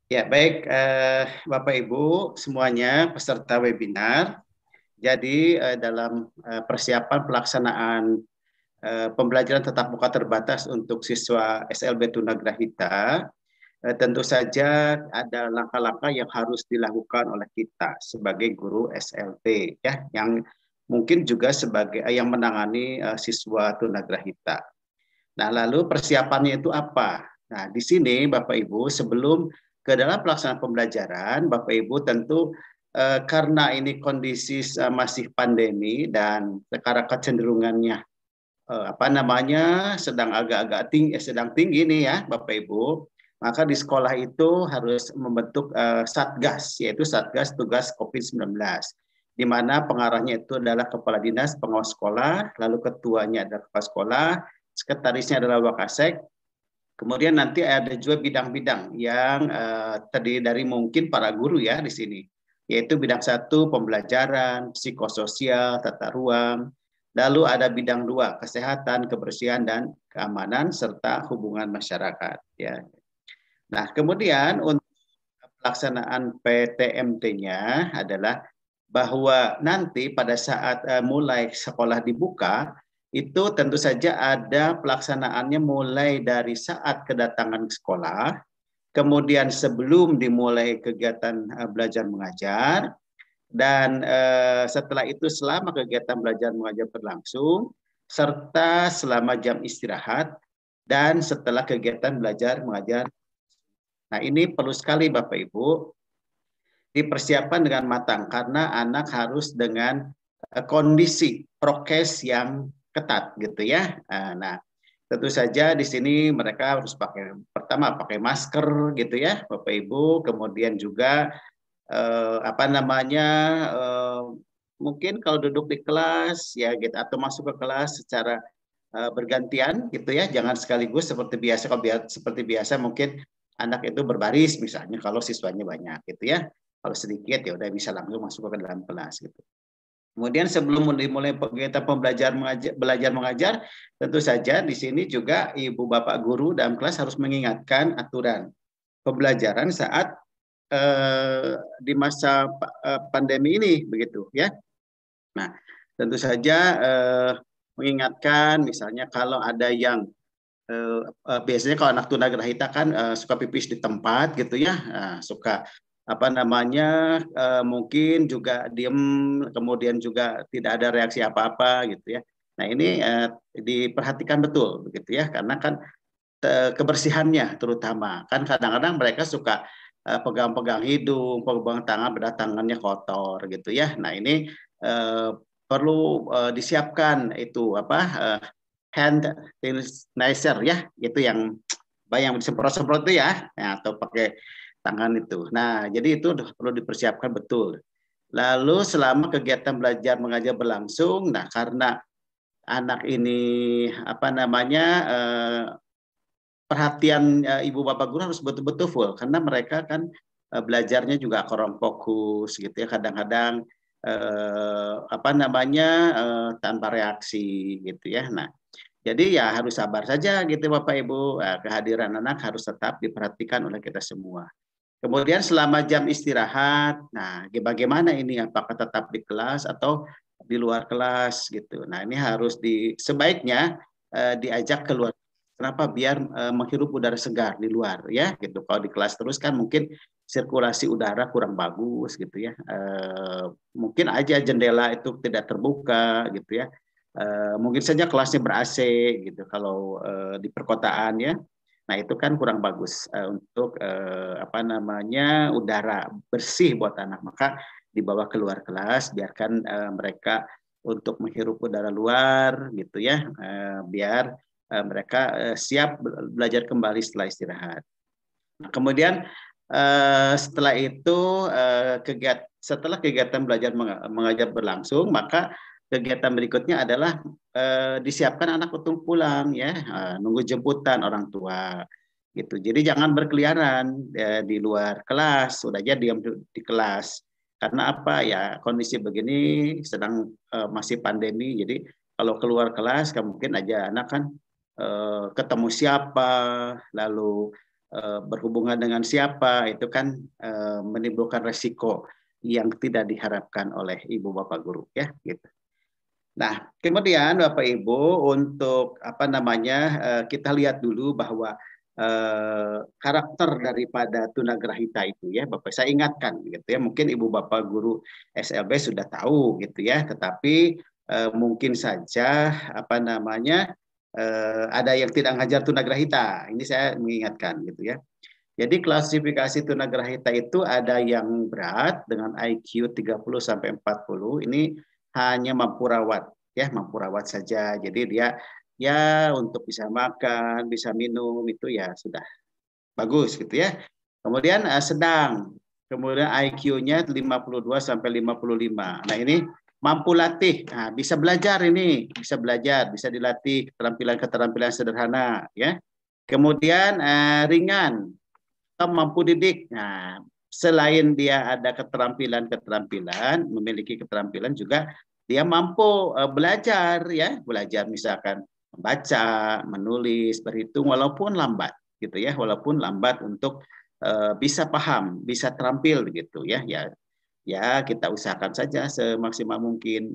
Ya, baik, Bapak Ibu semuanya peserta webinar. Jadi, dalam persiapan pelaksanaan pembelajaran tatap muka terbatas untuk siswa SLB Tunagrahita, tentu saja ada langkah-langkah yang harus dilakukan oleh kita sebagai guru SLT, ya, yang mungkin juga sebagai yang menangani siswa Tunagrahita. Nah, lalu persiapannya itu apa? Nah, di sini Bapak Ibu sebelum ke dalam pelaksanaan pembelajaran, Bapak Ibu tentu karena ini kondisi masih pandemi dan sekarang kecenderungannya apa namanya sedang agak-agak tinggi, sedang tinggi nih ya Bapak Ibu, maka di sekolah itu harus membentuk satgas, yaitu Satgas Tugas COVID-19, di mana pengarahnya itu adalah Kepala Dinas Pengawas Sekolah, lalu ketuanya adalah Kepala Sekolah, sekretarisnya adalah Wakasek. Kemudian nanti ada juga bidang-bidang yang terdiri dari mungkin para guru ya di sini, yaitu bidang satu pembelajaran, psikososial, tata ruang, lalu ada bidang dua kesehatan, kebersihan dan keamanan serta hubungan masyarakat. Ya. Nah kemudian untuk pelaksanaan PTMT-nya adalah bahwa nanti pada saat mulai sekolah dibuka, itu tentu saja ada pelaksanaannya mulai dari saat kedatangan ke sekolah, kemudian sebelum dimulai kegiatan belajar mengajar, dan setelah itu selama kegiatan belajar mengajar berlangsung, serta selama jam istirahat, dan setelah kegiatan belajar mengajar. Nah ini perlu sekali Bapak Ibu dipersiapkan dengan matang karena anak harus dengan kondisi prokes yang ketat gitu ya. Nah, tentu saja di sini mereka harus pakai pertama pakai masker gitu ya, Bapak Ibu, kemudian juga apa namanya eh, mungkin kalau duduk di kelas ya gitu atau masuk ke kelas secara bergantian gitu ya, jangan sekaligus seperti biasa. Kalau seperti biasa mungkin anak itu berbaris misalnya kalau siswanya banyak gitu ya. Kalau sedikit ya udah bisa langsung masuk ke dalam kelas gitu. Kemudian sebelum dimulai kegiatan belajar mengajar, tentu saja di sini juga ibu bapak guru dalam kelas harus mengingatkan aturan pembelajaran saat di masa pandemi ini begitu ya. Nah, tentu saja mengingatkan misalnya kalau ada yang biasanya kalau anak tunagrahita kan suka pipis di tempat gitu ya, suka apa namanya mungkin juga diem, kemudian juga tidak ada reaksi apa-apa gitu ya. Nah ini diperhatikan betul begitu ya, karena kan kebersihannya terutama kan kadang-kadang mereka suka pegang-pegang hidung, pegang tangan, berat tangannya kotor gitu ya. Nah ini eh, perlu disiapkan itu apa hand sanitizer ya, itu yang disemprot-semprot itu ya, nah, atau pakai tangan itu. Nah, jadi itu perlu dipersiapkan betul. Lalu selama kegiatan belajar mengajar berlangsung, nah karena anak ini apa namanya perhatian ibu bapak guru harus betul-betul full karena mereka kan belajarnya juga kurang fokus gitu ya, kadang-kadang apa namanya tanpa reaksi gitu ya. Nah jadi ya harus sabar saja gitu Bapak Ibu. Kehadiran anak harus tetap diperhatikan oleh kita semua. Kemudian selama jam istirahat, nah bagaimana ini? Apakah tetap di kelas atau di luar kelas gitu? Nah ini harus sebaiknya diajak keluar. Kenapa? Biar menghirup udara segar di luar ya gitu. Kalau di kelas terus kan mungkin sirkulasi udara kurang bagus gitu ya. Mungkin aja jendela itu tidak terbuka gitu ya. Mungkin saja kelasnya ber-AC gitu kalau di perkotaan ya. Nah, itu kan kurang bagus untuk apa namanya udara bersih buat anak. Maka dibawa keluar kelas, biarkan mereka untuk menghirup udara luar gitu ya, biar mereka siap belajar kembali setelah istirahat. Nah, kemudian setelah itu setelah kegiatan belajar mengajar berlangsung, maka kegiatan berikutnya adalah disiapkan anak untuk pulang ya, nunggu jemputan orang tua gitu. Jadi jangan berkeliaran di luar kelas, sudah aja diam di kelas. Karena apa ya kondisi begini sedang masih pandemi, jadi kalau keluar kelas mungkin aja anak kan ketemu siapa, lalu berhubungan dengan siapa, itu kan menimbulkan resiko yang tidak diharapkan oleh ibu bapak guru ya gitu. Nah, kemudian Bapak Ibu untuk apa namanya kita lihat dulu bahwa karakter daripada tunagrahita itu ya, Bapak saya ingatkan gitu ya. Mungkin Ibu Bapak guru SLB sudah tahu gitu ya, tetapi mungkin saja apa namanya ada yang tidak ngajar tunagrahita. Ini saya mengingatkan gitu ya. Jadi klasifikasi tunagrahita itu ada yang berat dengan IQ 30 sampai 40, ini hanya mampu rawat ya, mampu rawat saja. Jadi dia ya untuk bisa makan, bisa minum itu ya sudah bagus gitu ya. Kemudian sedang, kemudian IQ-nya 52 sampai 55. Nah, ini mampu latih. Nah, bisa belajar ini, bisa belajar, bisa dilatih keterampilan-keterampilan sederhana ya. Kemudian ringan, mampu didik. Nah, selain dia ada keterampilan-keterampilan, memiliki keterampilan juga dia mampu belajar ya, belajar misalkan membaca, menulis, berhitung walaupun lambat gitu ya, walaupun lambat untuk bisa paham, bisa terampil gitu ya. Ya kita usahakan saja semaksimal mungkin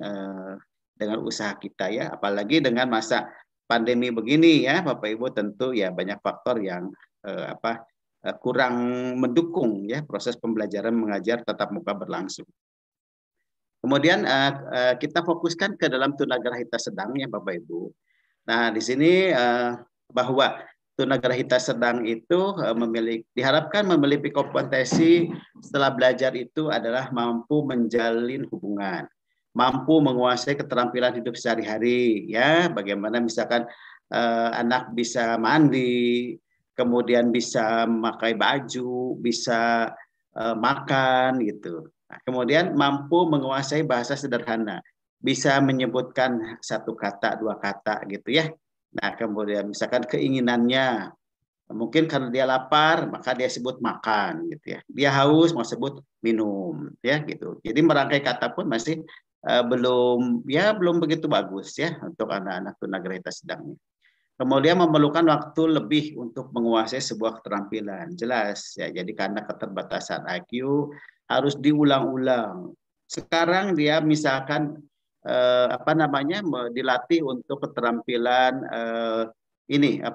dengan usaha kita ya, apalagi dengan masa pandemi begini ya, Bapak Ibu tentu ya banyak faktor yang kurang mendukung ya proses pembelajaran mengajar tatap muka berlangsung. Kemudian kita fokuskan ke dalam tunagrahita sedang ya Bapak Ibu. Nah di sini bahwa tunagrahita sedang itu diharapkan memiliki kompetensi setelah belajar itu adalah mampu menjalin hubungan, mampu menguasai keterampilan hidup sehari-hari ya, bagaimana misalkan anak bisa mandi, kemudian bisa memakai baju, bisa makan gitu. Nah, kemudian mampu menguasai bahasa sederhana, bisa menyebutkan satu kata, dua kata gitu ya. Nah, kemudian misalkan keinginannya, mungkin karena dia lapar, maka dia sebut makan gitu ya. Dia haus, mau sebut minum ya gitu. Jadi merangkai kata pun masih belum begitu bagus ya untuk anak-anak tunagrahita sedang. Kemudian memerlukan waktu lebih untuk menguasai sebuah keterampilan. Jelas ya, jadi karena keterbatasan IQ harus diulang-ulang. Sekarang dia misalkan dilatih untuk keterampilan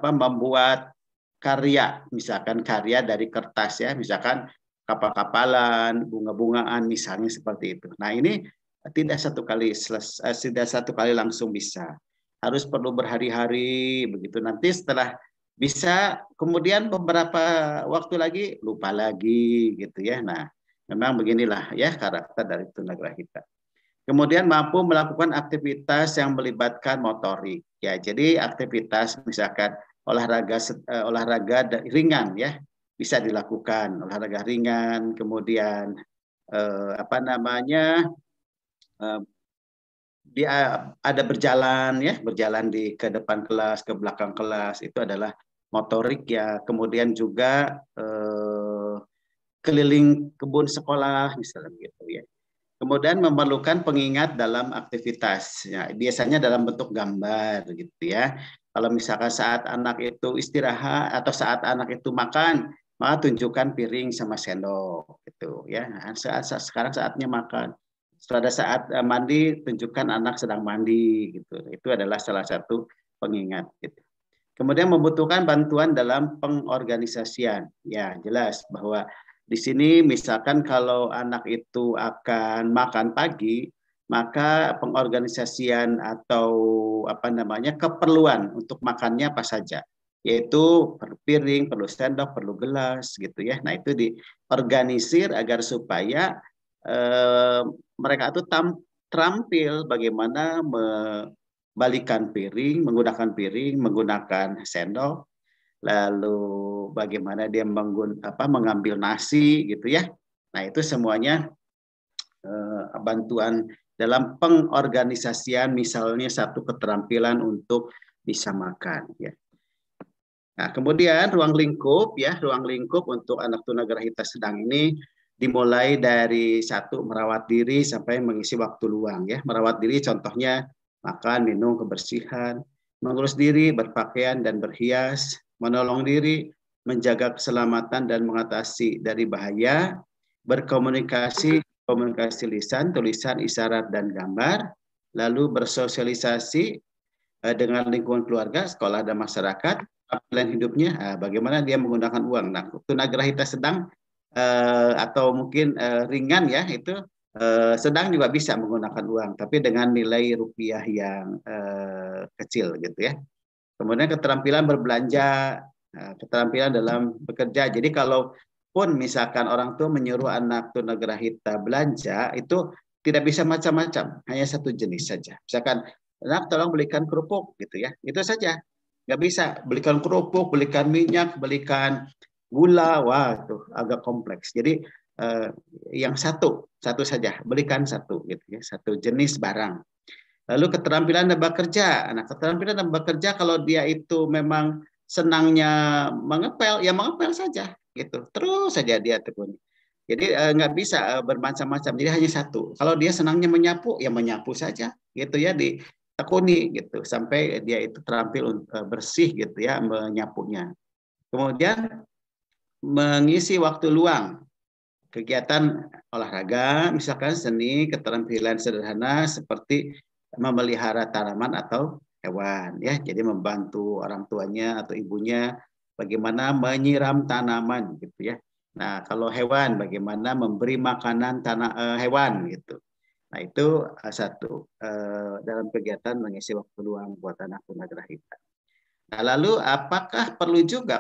membuat karya, misalkan karya dari kertas ya, misalkan kapal-kapalan, bunga-bungaan misalnya seperti itu. Nah, ini tidak satu kali langsung bisa, harus perlu berhari-hari begitu. Nanti setelah bisa, kemudian beberapa waktu lagi lupa lagi gitu ya. Nah, memang beginilah ya karakter dari tunagrahita. Kemudian mampu melakukan aktivitas yang melibatkan motorik ya. Jadi aktivitas misalkan olahraga ringan ya bisa dilakukan, olahraga ringan. Kemudian dia ada berjalan ya, berjalan ke depan kelas, ke belakang kelas, itu adalah motorik ya. Kemudian juga keliling kebun sekolah misalnya gitu ya. Kemudian memerlukan pengingat dalam aktivitas ya, biasanya dalam bentuk gambar gitu ya. Kalau misalkan saat anak itu istirahat atau saat anak itu makan, maka tunjukkan piring sama sendok gitu ya. Nah, sekarang saatnya makan. Pada saat mandi, tunjukkan anak sedang mandi gitu. Itu adalah salah satu pengingat gitu. Kemudian membutuhkan bantuan dalam pengorganisasian. Ya, jelas bahwa di sini misalkan kalau anak itu akan makan pagi, maka pengorganisasian atau keperluan untuk makannya apa saja, yaitu perlu piring, perlu sendok, perlu gelas gitu ya. Nah, itu diorganisir agar supaya mereka itu terampil bagaimana membalikan piring, menggunakan sendok, lalu bagaimana dia mengambil nasi gitu ya. Nah, itu semuanya bantuan dalam pengorganisasian, misalnya satu keterampilan untuk bisa makan ya. Nah, kemudian ruang lingkup untuk anak tunagrahita sedang ini dimulai dari satu merawat diri sampai mengisi waktu luang ya. Merawat diri contohnya makan, minum, kebersihan, mengurus diri, berpakaian dan berhias, menolong diri, menjaga keselamatan dan mengatasi dari bahaya, berkomunikasi, komunikasi lisan, tulisan, isyarat, dan gambar, lalu bersosialisasi dengan lingkungan keluarga, sekolah, dan masyarakat, pilihan hidupnya, bagaimana dia menggunakan uang. Nah, tunagrahita sedang atau mungkin ringan ya, itu sedang juga bisa menggunakan uang, tapi dengan nilai rupiah yang kecil gitu ya. Kemudian keterampilan berbelanja, keterampilan dalam bekerja. Jadi kalaupun misalkan orang tua menyuruh anak tunagrahita belanja, itu tidak bisa macam-macam, hanya satu jenis saja. Misalkan, anak tolong belikan kerupuk gitu ya, itu saja. Nggak bisa belikan kerupuk, belikan minyak, belikan gula, wah itu agak kompleks. Jadi yang satu saja, belikan satu gitu ya, satu jenis barang. Lalu keterampilan dan bekerja. Nah, keterampilan dan bekerja kalau dia itu memang senangnya mengepel, ya mengepel saja gitu. Terus saja dia tekuni. Jadi nggak bisa bermacam-macam. Jadi hanya satu. Kalau dia senangnya menyapu, ya menyapu saja gitu ya, ditekuni gitu sampai dia itu terampil bersih gitu ya menyapunya. Kemudian mengisi waktu luang, kegiatan olahraga, misalkan seni, keterampilan sederhana seperti memelihara tanaman atau hewan ya. Jadi membantu orang tuanya atau ibunya bagaimana menyiram tanaman gitu ya. Nah, kalau hewan bagaimana memberi makanan hewan gitu. Nah, itu satu dalam kegiatan mengisi waktu luang buat anak tunagrahita. Nah, lalu apakah perlu juga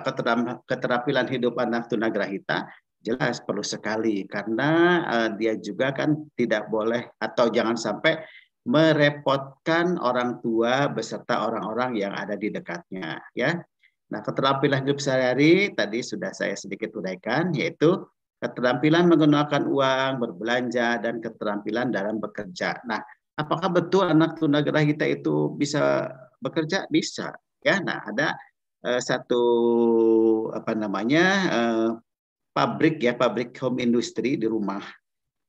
keterampilan hidup anak tunagrahita? Jelas perlu sekali karena dia juga kan tidak boleh atau jangan sampai merepotkan orang tua beserta orang-orang yang ada di dekatnya ya. Nah, keterampilan hidup sehari-hari tadi sudah saya sedikit uraikan, yaitu keterampilan menggunakan uang, berbelanja, dan keterampilan dalam bekerja. Nah, apakah betul anak tunagrahita itu bisa bekerja? Bisa. Ya, nah ada satu apa namanya pabrik ya, pabrik home industry di rumah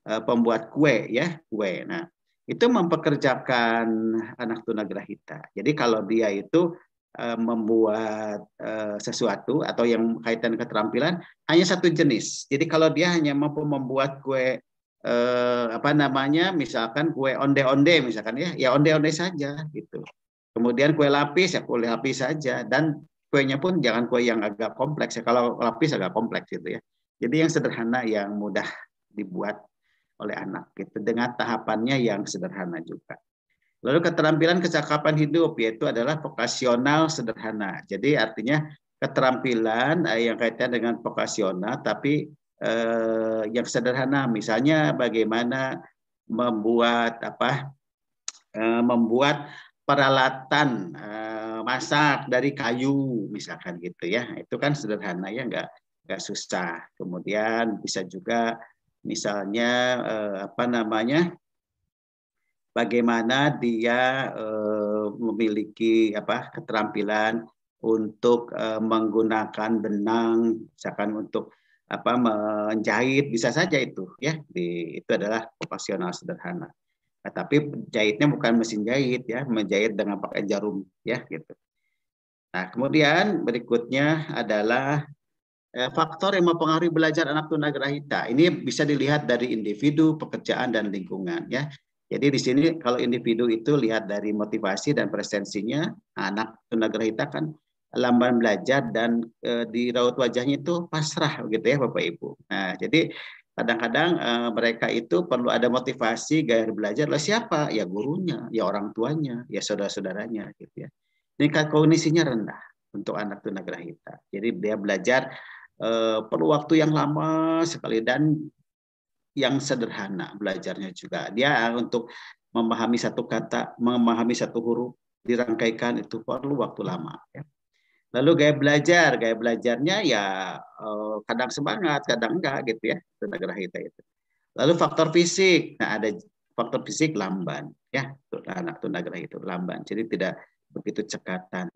pembuat kue ya, kue. Nah, itu mempekerjakan anak tunagrahita. Jadi kalau dia itu membuat sesuatu atau yang kaitan keterampilan hanya satu jenis. Jadi kalau dia hanya mampu membuat kue apa namanya, misalkan kue onde-onde misalkan ya, ya onde-onde saja gitu. Kemudian kue lapis ya kue lapis saja, dan kuenya pun jangan kue yang agak kompleks ya. Kalau lapis agak kompleks gitu ya. Jadi yang sederhana yang mudah dibuat oleh anak gitu dengan tahapannya yang sederhana juga. Lalu keterampilan kecakapan hidup yaitu adalah vokasional sederhana. Jadi artinya keterampilan yang kaitan dengan vokasional tapi yang sederhana, misalnya bagaimana membuat membuat peralatan masak dari kayu misalkan gitu ya, itu kan sederhana ya, nggak susah. Kemudian bisa juga misalnya bagaimana dia memiliki keterampilan untuk menggunakan benang misalkan untuk menjahit, bisa saja itu ya, itu adalah vokasional sederhana. Nah, tapi jahitnya bukan mesin jahit ya, menjahit dengan pakai jarum ya gitu. Nah, kemudian berikutnya adalah faktor yang mempengaruhi belajar anak tunagrahita. Ini bisa dilihat dari individu, pekerjaan, dan lingkungan ya. Jadi di sini kalau individu itu lihat dari motivasi dan presensinya. Anak tunagrahita kan lamban belajar dan di raut wajahnya itu pasrah gitu ya Bapak Ibu. Nah, jadi kadang-kadang mereka itu perlu ada motivasi gaya belajar. Lah siapa? Ya gurunya, ya orang tuanya, ya saudara-saudaranya gitu ya. Tingkat kognisinya rendah untuk anak tunagrahita. Jadi dia belajar perlu waktu yang lama sekali dan yang sederhana belajarnya juga. Dia untuk memahami satu kata, memahami satu huruf dirangkaikan itu perlu waktu lama ya. Lalu gaya belajarnya ya kadang semangat, kadang enggak gitu ya, tunagrahita itu. Lalu faktor fisik, nah ada faktor fisik lamban ya, anak tunagrahita itu lamban, jadi tidak begitu cekatan.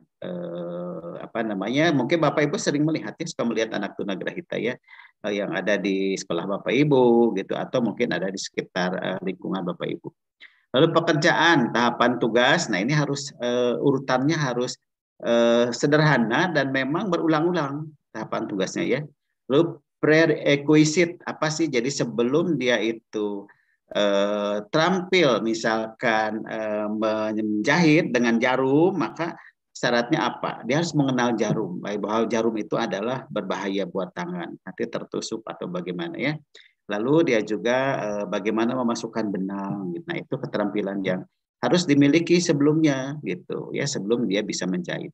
Mungkin Bapak Ibu sering melihat ya, suka melihat anak tunagrahita ya, yang ada di sekolah Bapak Ibu gitu, atau mungkin ada di sekitar lingkungan Bapak Ibu. Lalu pekerjaan, tahapan tugas, nah ini harus urutannya harus sederhana dan memang berulang-ulang. tahapan tugasnya ya. Lalu prerequisite apa sih? Jadi sebelum dia itu terampil misalkan menjahit dengan jarum, maka syaratnya apa? Dia harus mengenal jarum, bahwa jarum itu adalah berbahaya buat tangan, nanti tertusuk atau bagaimana ya. Lalu dia juga bagaimana memasukkan benang. Nah itu keterampilan yang harus dimiliki sebelumnya gitu ya, sebelum dia bisa menjahit.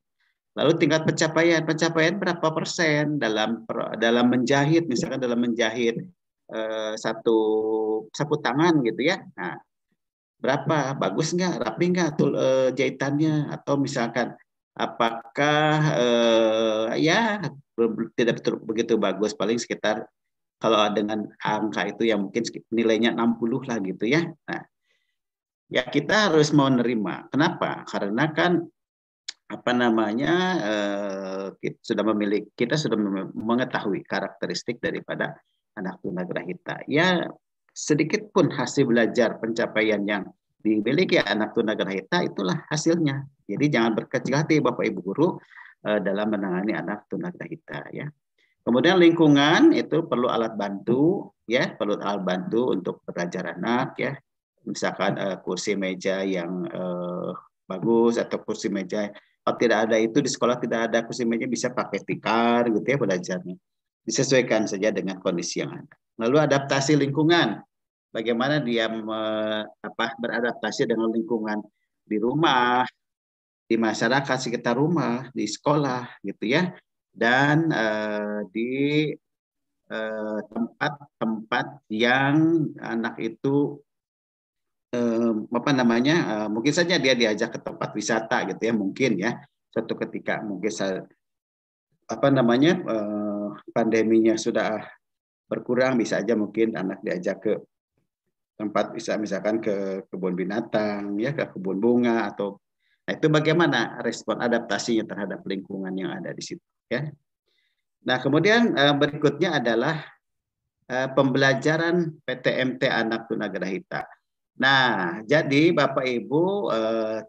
Lalu tingkat pencapaian berapa persen dalam menjahit, misalkan dalam menjahit satu sapu tangan gitu ya. Nah, berapa? Bagus nggak? Rapi nggak tuh jahitannya? Atau misalkan apakah ya tidak begitu bagus, paling sekitar kalau dengan angka itu yang mungkin nilainya 60 lah gitu ya. Nah, ya kita harus mau nerima. Kenapa? Karena kan apa namanya kita sudah mengetahui karakteristik daripada anak tunagrahita. Ya sedikit pun hasil belajar pencapaian yang dimiliki anak tunagrahita itulah hasilnya. Jadi jangan berkecil hati Bapak Ibu guru dalam menangani anak tunagrahita ya. Kemudian lingkungan itu perlu alat bantu ya, perlu alat bantu untuk belajar anak ya. Misalkan kursi meja yang bagus atau kursi meja, kalau tidak ada itu di sekolah tidak ada kursi meja, bisa pakai tikar gitu ya belajarnya. Disesuaikan saja dengan kondisi yang ada. Lalu adaptasi lingkungan. Bagaimana dia beradaptasi dengan lingkungan di rumah, di masyarakat sekitar rumah, di sekolah gitu ya, dan di tempat-tempat yang anak itu apa namanya mungkin saja dia diajak ke tempat wisata gitu ya, mungkin ya suatu ketika mungkin apa namanya pandeminya sudah berkurang, bisa aja mungkin anak diajak ke tempat misalkan ke kebun binatang ya, ke kebun bunga atau nah itu bagaimana respon adaptasinya terhadap lingkungan yang ada di situ ya. Nah, kemudian berikutnya adalah pembelajaran PTMT anak tunagrahita. Nah, jadi Bapak Ibu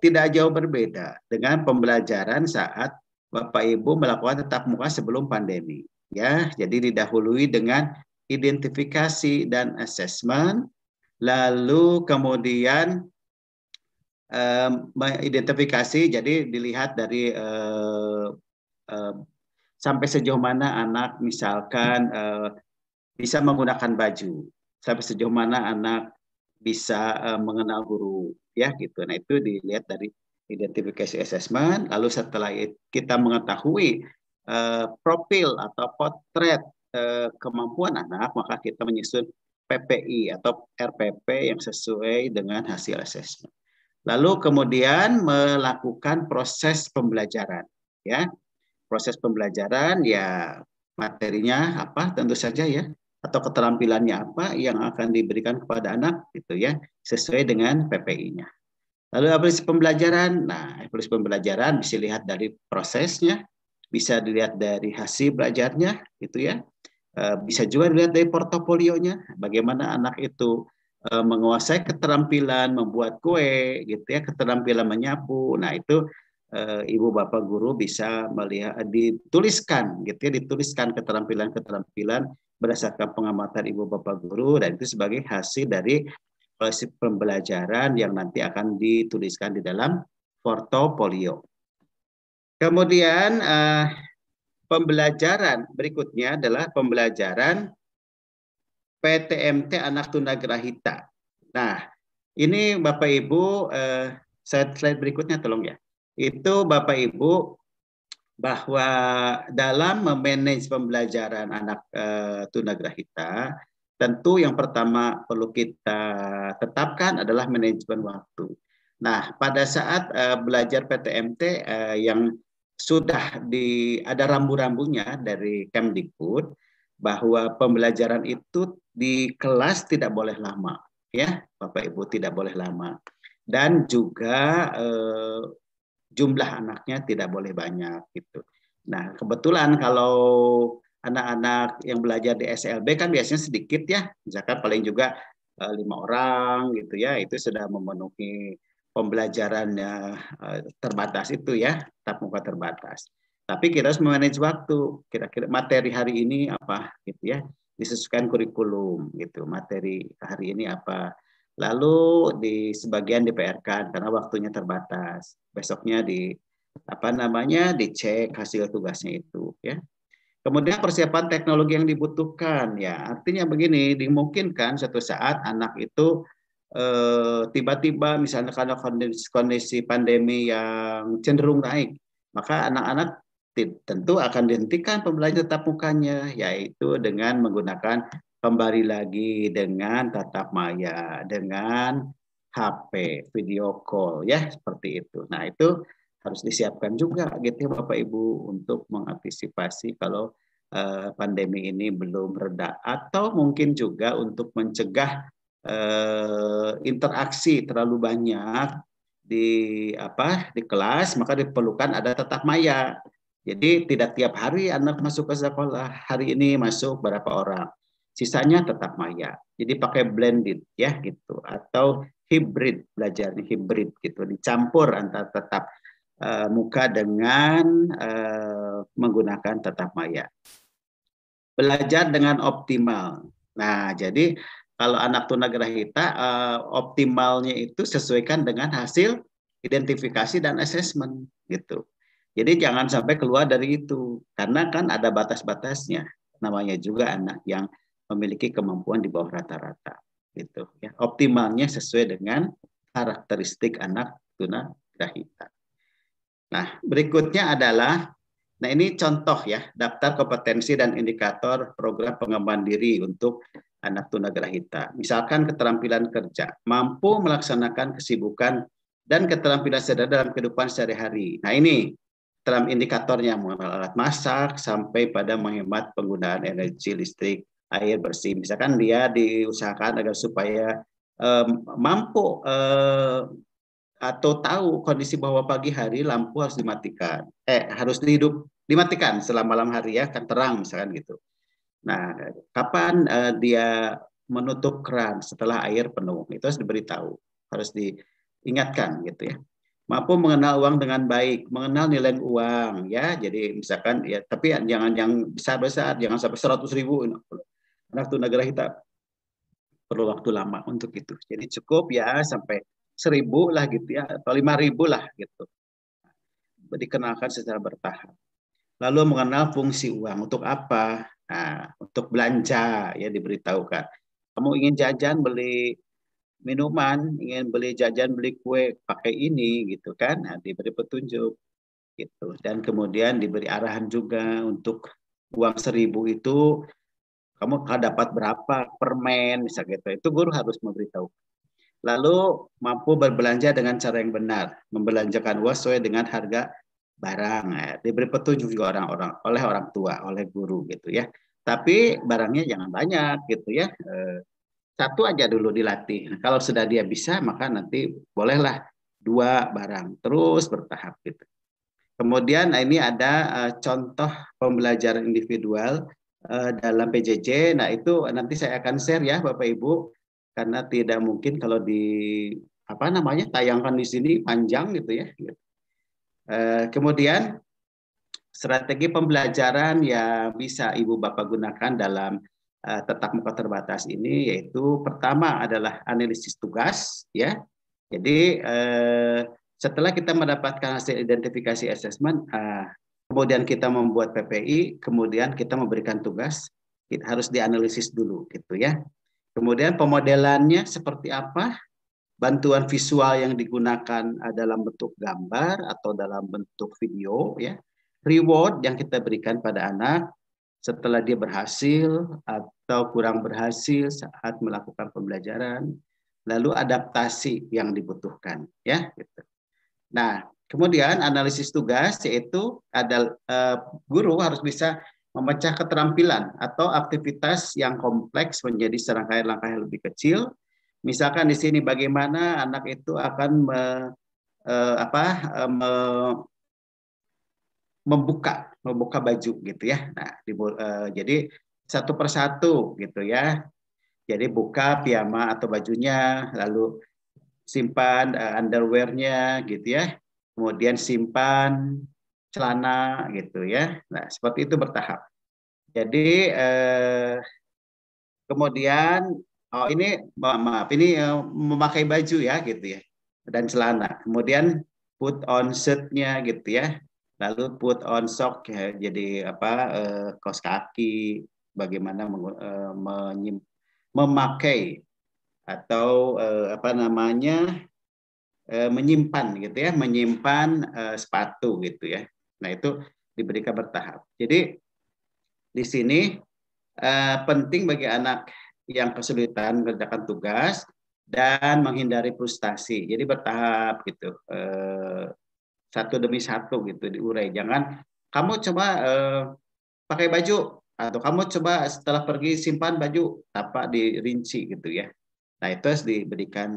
tidak jauh berbeda dengan pembelajaran saat Bapak Ibu melakukan tatap muka sebelum pandemi. Ya, jadi didahului dengan identifikasi dan asesmen, lalu kemudian mengidentifikasi, jadi dilihat dari sampai sejauh mana anak misalkan bisa menggunakan baju, sampai sejauh mana anak bisa mengenal guru ya gitu. Nah itu dilihat dari identifikasi assessment. Lalu setelah kita mengetahui profil atau potret kemampuan anak, maka kita menyusun PPI atau RPP yang sesuai dengan hasil assessment. Lalu kemudian melakukan proses pembelajaran ya. Proses pembelajaran ya materinya apa tentu saja ya, atau keterampilannya apa yang akan diberikan kepada anak gitu ya, sesuai dengan PPI-nya. Lalu evaluasi pembelajaran, nah evaluasi pembelajaran bisa dilihat dari prosesnya, bisa dilihat dari hasil belajarnya gitu ya, bisa juga dilihat dari portofolionya, bagaimana anak itu menguasai keterampilan membuat kue gitu ya, keterampilan menyapu. Nah itu ibu bapak guru bisa melihat, dituliskan gitu ya, dituliskan keterampilan-keterampilan berdasarkan pengamatan ibu bapak guru, dan itu sebagai hasil dari proses pembelajaran yang nanti akan dituliskan di dalam portofolio. Kemudian pembelajaran berikutnya adalah pembelajaran PTMT anak tunagrahita. Nah, ini Bapak Ibu, slide berikutnya tolong ya. Itu Bapak Ibu bahwa dalam memanage pembelajaran anak tunagrahita, tentu yang pertama perlu kita tetapkan adalah manajemen waktu. Nah, pada saat belajar PTMT yang sudah ada rambu-rambunya dari Kemdikbud, bahwa pembelajaran itu di kelas tidak boleh lama, ya Bapak Ibu, tidak boleh lama, dan juga jumlah anaknya tidak boleh banyak gitu. Nah kebetulan kalau anak-anak yang belajar di SLB kan biasanya sedikit ya, misalkan paling juga 5 orang gitu ya, itu sudah memenuhi pembelajarannya terbatas itu ya, tatap muka terbatas. Tapi kita harus memanage waktu. Kira-kira materi hari ini apa gitu ya. Disesuaikan kurikulum gitu. Materi hari ini apa. Lalu di sebagian di-PR-kan karena waktunya terbatas. Besoknya di apa namanya dicek hasil tugasnya itu ya. Kemudian persiapan teknologi yang dibutuhkan ya artinya begini dimungkinkan suatu saat anak itu tiba-tiba misalnya karena kondisi pandemi yang cenderung naik maka anak-anak tentu akan dihentikan pembelajaran tatap mukanya yaitu dengan menggunakan kembali lagi dengan tatap maya dengan HP video call ya seperti itu. Nah itu harus disiapkan juga gitu ya Bapak Ibu untuk mengantisipasi kalau pandemi ini belum reda atau mungkin juga untuk mencegah interaksi terlalu banyak di kelas maka diperlukan ada tatap maya. Jadi tidak tiap hari anak masuk ke sekolah. Hari ini masuk berapa orang. Sisanya tetap maya. Jadi pakai blended ya gitu atau hibrid belajarnya hibrid gitu dicampur antara tetap muka dengan menggunakan tatap maya. Belajar dengan optimal. Nah, jadi kalau anak tunagrahita optimalnya itu sesuaikan dengan hasil identifikasi dan asesmen gitu. Jadi jangan sampai keluar dari itu karena kan ada batas-batasnya. Namanya juga anak yang memiliki kemampuan di bawah rata-rata gitu ya. Optimalnya sesuai dengan karakteristik anak tunagrahita. Nah, berikutnya adalah nah ini contoh ya, daftar kompetensi dan indikator program pengembangan diri untuk anak tunagrahita. Misalkan keterampilan kerja, mampu melaksanakan kesibukan dan keterampilan sederhana dalam kehidupan sehari-hari. Nah ini dalam indikatornya mengenal alat masak sampai pada menghemat penggunaan energi listrik, air bersih. Misalkan dia diusahakan agar supaya mampu atau tahu kondisi bahwa pagi hari lampu harus dimatikan, harus dimatikan selama malam hari ya kan terang misalkan gitu. Nah, kapan dia menutup keran setelah air penuh itu harus diberitahu, harus diingatkan gitu ya. Mampu mengenal uang dengan baik, mengenal nilai uang ya. Jadi misalkan ya, tapi jangan yang besar-besar, jangan sampai 100.000. Anak tunagrahita perlu waktu lama untuk itu. Jadi cukup ya sampai 1.000 lah gitu ya, atau 5.000 lah gitu. Dikenalkan secara bertahap. Lalu mengenal fungsi uang untuk apa? Nah, untuk belanja ya diberitahukan. Kamu ingin jajan beli minuman, ingin beli jajan beli kue pakai ini gitu kan? Nah, diberi petunjuk gitu. Dan kemudian diberi arahan juga untuk uang 1.000 itu kamu dapat berapa permen misalnya gitu. Itu guru harus memberitahu. Lalu mampu berbelanja dengan cara yang benar, membelanjakan uang sesuai dengan harga barang. Ya. Diberi petunjuk juga orang-orang oleh orang tua, oleh guru gitu ya. Tapi barangnya jangan banyak gitu ya. Satu aja dulu dilatih. Nah, kalau sudah dia bisa, maka nanti bolehlah 2 barang terus bertahap gitu. Kemudian ini ada contoh pembelajaran individual dalam PJJ. Nah itu nanti saya akan share ya Bapak Ibu karena tidak mungkin kalau di apa namanya tayangkan di sini panjang gitu ya. Kemudian strategi pembelajaran yang bisa Ibu Bapak gunakan dalam tetap muka terbatas ini yaitu pertama adalah analisis tugas ya. Jadi setelah kita mendapatkan hasil identifikasi asesmen, kemudian kita membuat PPI, kemudian kita memberikan tugas, kita harus dianalisis dulu gitu ya. Kemudian pemodelannya seperti apa? Bantuan visual yang digunakan dalam bentuk gambar atau dalam bentuk video ya. Reward yang kita berikan pada anak setelah dia berhasil atau kurang berhasil saat melakukan pembelajaran, lalu adaptasi yang dibutuhkan ya gitu. Nah, kemudian analisis tugas yaitu ada guru harus bisa memecah keterampilan atau aktivitas yang kompleks menjadi serangkaian langkah yang lebih kecil. Misalkan di sini bagaimana anak itu akan membuka baju gitu ya. Nah, jadi satu persatu gitu ya. Jadi buka piyama atau bajunya, lalu simpan underwear-nya gitu ya. Kemudian simpan celana gitu ya. Nah, seperti itu bertahap. Jadi kemudian ini maaf ini memakai baju ya gitu ya dan celana. Kemudian put on shirt-nya gitu ya. Lalu put on sock ya, jadi apa kaos kaki, bagaimana memakai atau apa namanya menyimpan gitu ya, menyimpan sepatu gitu ya. Nah, itu diberikan bertahap. Jadi di sini penting bagi anak yang kesulitan mengerjakan tugas dan menghindari frustasi. Jadi bertahap gitu, satu demi satu gitu diurai. Jangan kamu coba pakai baju atau kamu coba setelah pergi simpan baju, apa dirinci gitu ya. Nah, itu harus diberikan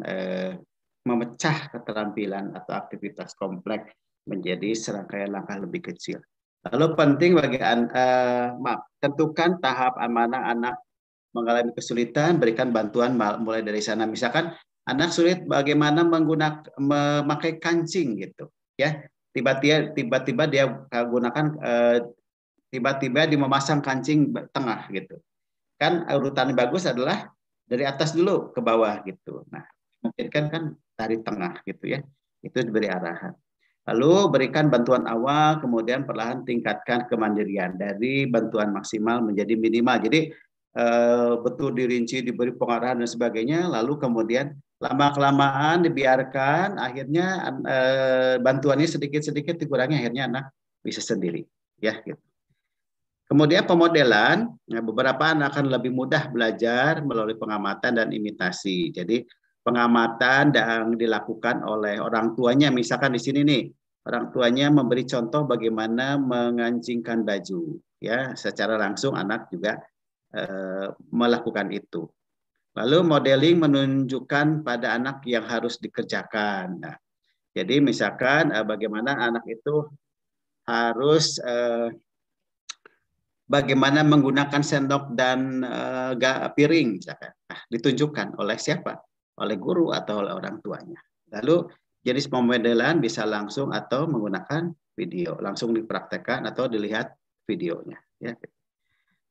memecah keterampilan atau aktivitas kompleks menjadi serangkaian langkah lebih kecil. Lalu penting bagi maaf, tentukan tahap mana anak mengalami kesulitan, berikan bantuan mulai dari sana. Misalkan anak sulit bagaimana memakai kancing gitu, ya. Tiba-tiba dia gunakan tiba-tiba dia memasang kancing tengah gitu. Kan urutan bagus adalah dari atas dulu ke bawah gitu. Nah, mungkin kan dari tengah gitu ya. Itu diberi arahan. Lalu berikan bantuan awal, kemudian perlahan tingkatkan kemandirian dari bantuan maksimal menjadi minimal. Jadi betul dirinci, diberi pengarahan dan sebagainya. Lalu kemudian lama-kelamaan dibiarkan, akhirnya bantuannya sedikit-sedikit dikurangi, akhirnya anak bisa sendiri. Ya, gitu. Kemudian pemodelan, beberapa anak akan lebih mudah belajar melalui pengamatan dan imitasi. Jadi pengamatan yang dilakukan oleh orang tuanya, misalkan di sini nih, orang tuanya memberi contoh bagaimana mengancingkan baju, ya secara langsung anak juga melakukan itu. Lalu modeling menunjukkan pada anak yang harus dikerjakan. Nah, jadi misalkan bagaimana anak itu harus bagaimana menggunakan sendok dan piring misalkan. Nah, ditunjukkan oleh siapa? Oleh guru atau oleh orang tuanya. Lalu jenis pemodelan bisa langsung atau menggunakan video, langsung dipraktekkan atau dilihat videonya. Ya.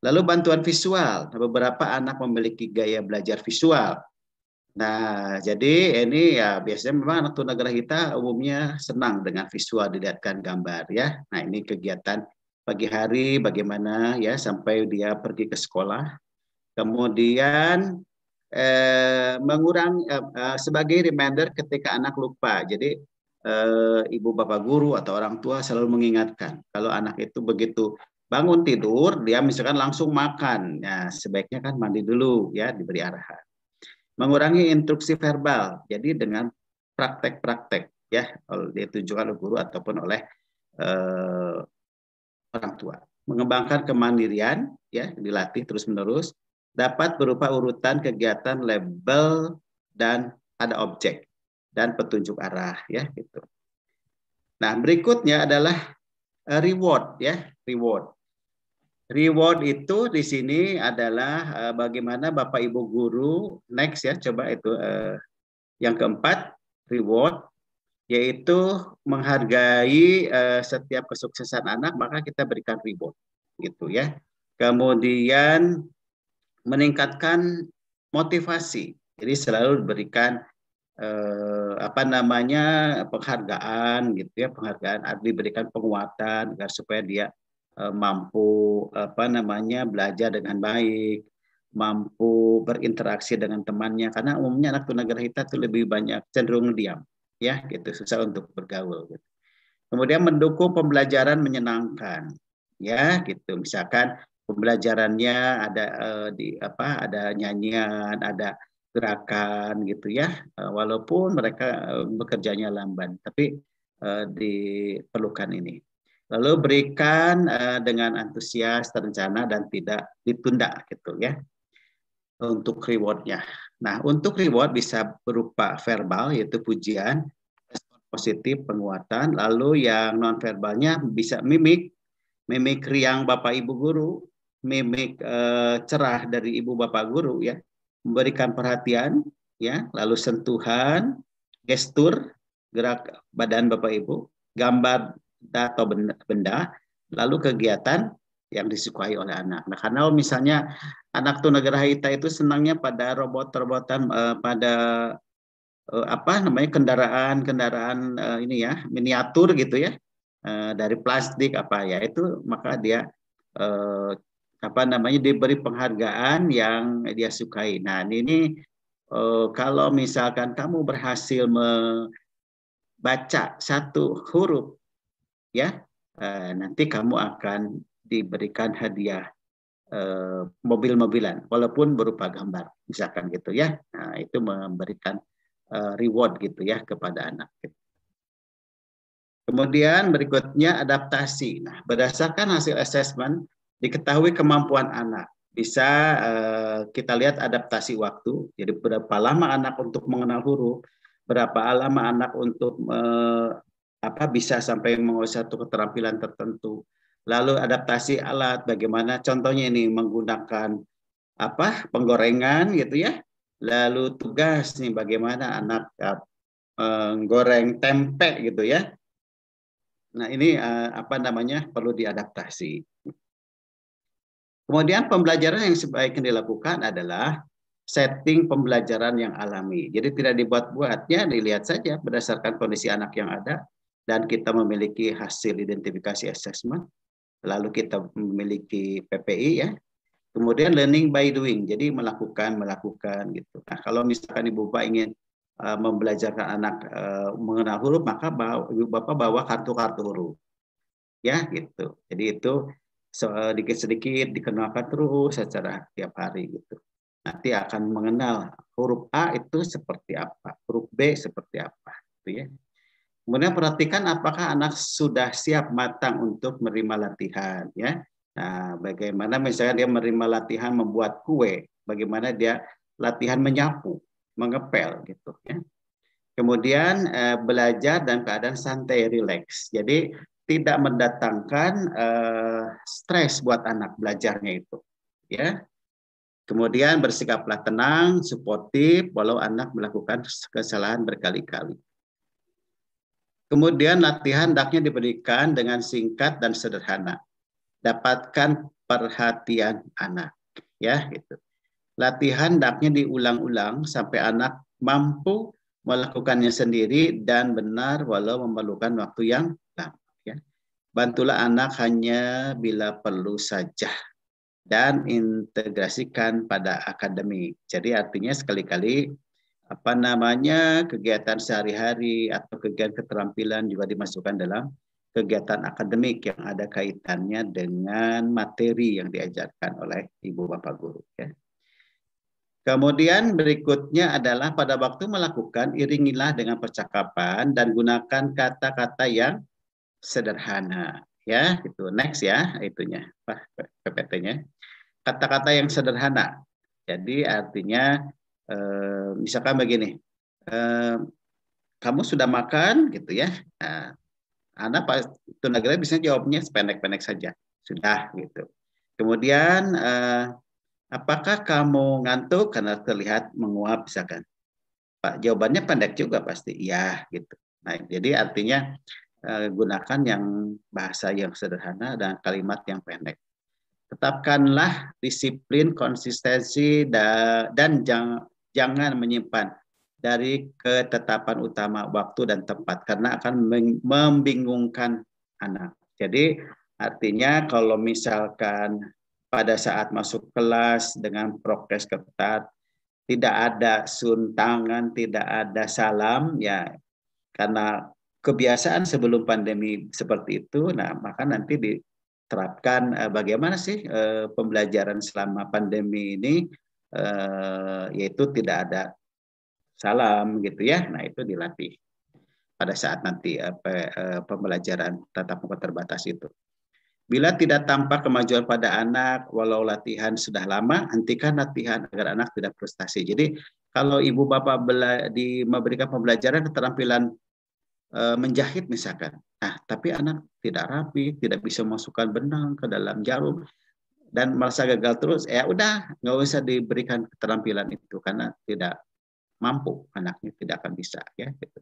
Lalu bantuan visual. Nah, beberapa anak memiliki gaya belajar visual. Nah, jadi ini ya biasanya memang anak tunagrah kita umumnya senang dengan visual, dilihatkan gambar ya. Nah, ini kegiatan pagi hari bagaimana ya sampai dia pergi ke sekolah. Kemudian mengurangi sebagai reminder ketika anak lupa. Jadi ibu bapak guru atau orang tua selalu mengingatkan kalau anak itu begitu bangun tidur dia misalkan langsung makan. Ya, sebaiknya kan mandi dulu ya, diberi arahan. Mengurangi instruksi verbal. Jadi dengan praktek-praktek ya, ditunjukkan oleh guru ataupun oleh orang tua. Mengembangkan kemandirian ya, dilatih terus-menerus, dapat berupa urutan kegiatan, label dan ada objek dan petunjuk arah ya gitu. Nah, berikutnya adalah reward ya, reward. Reward itu di sini adalah bagaimana Bapak Ibu guru next ya, coba itu yang keempat, reward, yaitu menghargai setiap kesuksesan anak, maka kita berikan reward, gitu ya. Kemudian meningkatkan motivasi, jadi selalu diberikan apa namanya penghargaan, gitu ya, penghargaan, diberikan penguatan agar supaya dia mampu apa namanya belajar dengan baik, mampu berinteraksi dengan temannya karena umumnya anak tunagrah kita itu lebih banyak cenderung diam ya gitu, susah untuk bergaul gitu. Kemudian mendukung pembelajaran menyenangkan ya gitu, misalkan pembelajarannya ada di apa ada nyanyian, ada gerakan gitu ya, walaupun mereka bekerjanya lamban tapi diperlukan ini. Lalu berikan dengan antusias, terencana dan tidak ditunda gitu ya untuk rewardnya. Nah, untuk reward bisa berupa verbal yaitu pujian, respon positif penguatan, lalu yang non verbalnya bisa mimik, mimik riang Bapak Ibu guru, mimik cerah dari Ibu Bapak guru ya, memberikan perhatian ya, lalu sentuhan, gestur, gerak badan Bapak Ibu, gambar atau benda, lalu kegiatan yang disukai oleh anak. Nah, karena misalnya anak tunagrahita itu senangnya pada robot-robotan, pada apa namanya kendaraan-kendaraan ini ya miniatur gitu ya, dari plastik apa ya itu, maka dia eh, apa namanya diberi penghargaan yang dia sukai. Nah ini kalau misalkan kamu berhasil membaca satu huruf ya, nanti kamu akan diberikan hadiah mobil-mobilan walaupun berupa gambar misalkan gitu ya. Nah itu memberikan reward gitu ya kepada anak. Kemudian berikutnya adaptasi. Nah, berdasarkan hasil asesmen diketahui kemampuan anak. Bisa kita lihat adaptasi waktu. Jadi berapa lama anak untuk mengenal huruf, berapa lama anak untuk apa bisa sampai menguasai satu keterampilan tertentu. Lalu adaptasi alat, bagaimana contohnya ini menggunakan apa penggorengan gitu ya. Lalu tugas nih bagaimana anak menggoreng tempe gitu ya. Nah, ini apa namanya perlu diadaptasi. Kemudian pembelajaran yang sebaiknya dilakukan adalah setting pembelajaran yang alami. Jadi tidak dibuat-buatnya, dilihat saja berdasarkan kondisi anak yang ada dan kita memiliki hasil identifikasi assessment, lalu kita memiliki PPI ya. Kemudian learning by doing, jadi melakukan gitu. Nah, kalau misalkan ibu bapak ingin membelajarkan anak mengenal huruf, maka ibu bapak bawa kartu-kartu huruf ya gitu. Jadi itu sedikit-sedikit dikenalkan terus secara tiap hari gitu. Nanti akan mengenal huruf A itu seperti apa, huruf B seperti apa, gitu ya. Kemudian perhatikan apakah anak sudah siap matang untuk menerima latihan, ya. Nah, bagaimana misalnya dia menerima latihan membuat kue, bagaimana dia latihan menyapu, mengepel, gitu, ya. Kemudian belajar dan keadaan santai, rileks. Jadi tidak mendatangkan stres buat anak belajarnya itu, ya. Kemudian bersikaplah tenang, suportif, walau anak melakukan kesalahan berkali-kali. Kemudian latihan hendaknya diberikan dengan singkat dan sederhana. Dapatkan perhatian anak, ya gitu. Latihan hendaknya diulang-ulang sampai anak mampu melakukannya sendiri dan benar walau memerlukan waktu yang lama. Ya. Bantulah anak hanya bila perlu saja dan integrasikan pada akademik. Jadi artinya sekali-kali apa namanya kegiatan sehari-hari atau kegiatan keterampilan juga dimasukkan dalam kegiatan akademik yang ada kaitannya dengan materi yang diajarkan oleh ibu bapak guru. Ya. Kemudian berikutnya adalah pada waktu melakukan iringilah dengan percakapan dan gunakan kata-kata yang sederhana. Ya, itu next ya itunya PPT-nya. Kata-kata yang sederhana. Jadi artinya misalkan begini, kamu sudah makan gitu ya. Nah, anak pas tunagrahita bisa jawabnya sependek-pendek saja, sudah gitu. Kemudian apakah kamu ngantuk karena terlihat menguap misalkan? Pak jawabannya pendek juga pasti, iya gitu. Nah, jadi artinya gunakan yang bahasa yang sederhana dan kalimat yang pendek. Tetapkanlah disiplin, konsistensi, dan jangan menyimpan dari ketetapan utama waktu dan tempat karena akan membingungkan anak. Jadi artinya kalau misalkan pada saat masuk kelas dengan prokes ketat, tidak ada suntangan, tidak ada salam, ya karena kebiasaan sebelum pandemi seperti itu, nah maka nanti diterapkan bagaimana sih pembelajaran selama pandemi ini, yaitu tidak ada salam gitu ya. Nah itu dilatih pada saat nanti pembelajaran tatap muka terbatas itu. Bila tidak tampak kemajuan pada anak, walau latihan sudah lama, hentikan latihan agar anak tidak frustasi. Jadi kalau ibu bapak memberikan pembelajaran keterampilan menjahit misalkan. Nah, tapi anak tidak rapi, tidak bisa masukkan benang ke dalam jarum dan merasa gagal terus, ya udah nggak usah diberikan keterampilan itu karena tidak mampu, anaknya tidak akan bisa ya. Gitu.